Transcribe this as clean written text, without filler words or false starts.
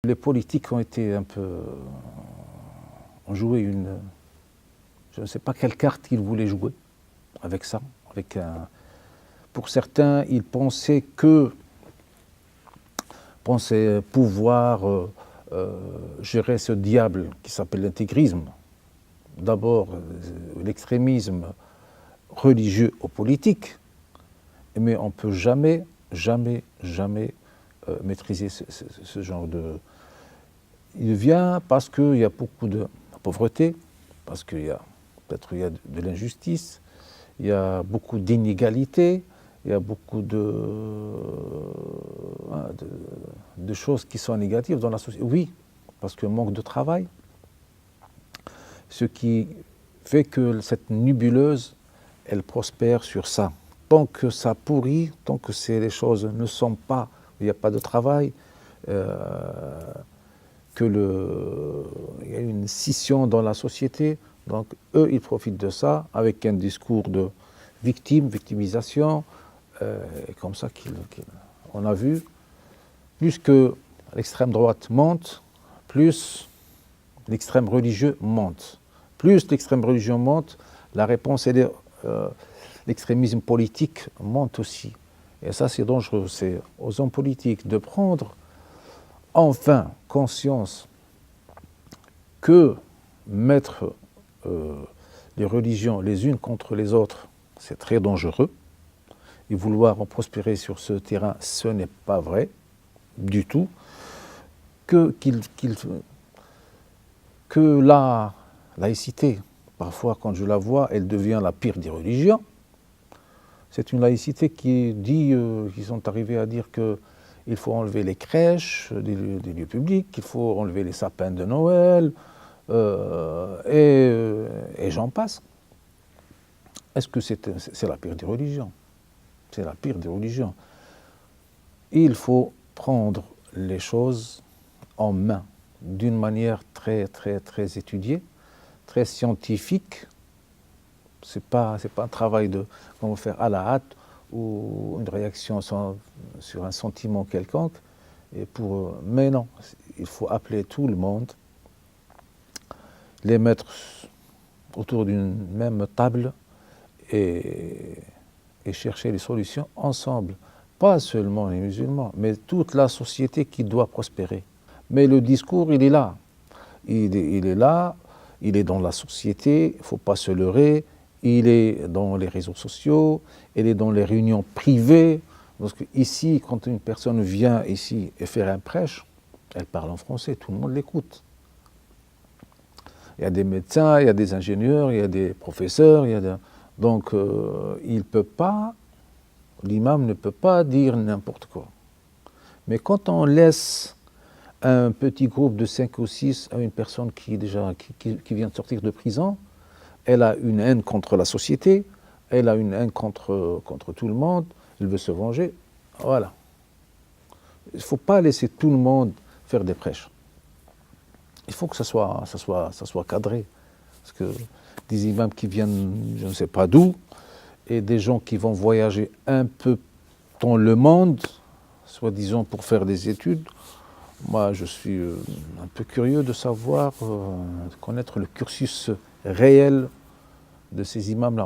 Les politiques ont été un peu, ont joué je ne sais pas quelle carte ils voulaient jouer avec ça. Pour certains, ils pensaient pouvoir gérer ce diable qui s'appelle l'intégrisme. D'abord, l'extrémisme religieux ou politique, mais on ne peut jamais maîtriser ce genre de... Il vient parce qu'il y a beaucoup de pauvreté, parce qu'il y a peut-être de l'injustice, il y a beaucoup d'inégalités, il y a beaucoup de choses qui sont négatives dans la société. Oui, parce qu'il manque de travail, ce qui fait que cette nébuleuse, elle prospère sur ça. Tant que ça pourrit, tant que les choses ne sont pas, il n'y a pas de travail, il y a une scission dans la société, donc eux, ils profitent de ça avec un discours de victimisation, comme ça qu'on a vu. Plus que l'extrême droite monte, plus l'extrême religieux monte. Plus l'extrême religieux monte, la réponse est l'extrémisme politique monte aussi. Et ça, c'est dangereux. C'est aux hommes politiques de prendre enfin conscience que mettre les religions les unes contre les autres, c'est très dangereux. Et vouloir en prospérer sur ce terrain, ce n'est pas vrai du tout. Que la laïcité, parfois quand je la vois, elle devient la pire des religions. C'est une laïcité qui dit, qui sont arrivés à dire qu'il faut enlever les crèches des lieux publics, qu'il faut enlever les sapins de Noël, et j'en passe. Est-ce que c'est la pire des religions? C'est la pire des religions. Il faut prendre les choses en main, d'une manière très étudiée, très scientifique. C'est pas un travail qu'on va faire à la hâte ou une réaction sur un sentiment quelconque. Mais non, il faut appeler tout le monde, les mettre autour d'une même table et chercher les solutions ensemble. Pas seulement les musulmans, mais toute la société qui doit prospérer. Mais le discours, il est là. Il est là, il est dans la société, il ne faut pas se leurrer. Il est dans les réseaux sociaux, il est dans les réunions privées. Parce que ici, quand une personne vient ici et faire un prêche, elle parle en français, tout le monde l'écoute. Il y a des médecins, il y a des ingénieurs, il y a des professeurs, donc l'imam ne peut pas dire n'importe quoi. Mais quand on laisse un petit groupe de 5 ou 6 à une personne qui vient de sortir de prison, elle a une haine contre la société, elle a une haine contre tout le monde, elle veut se venger, voilà. Il ne faut pas laisser tout le monde faire des prêches. Il faut que ça soit cadré. Parce que des imams qui viennent, je ne sais pas d'où, et des gens qui vont voyager un peu dans le monde, soi-disant pour faire des études, moi je suis un peu curieux de savoir, de connaître le cursus réel de ces imams-là.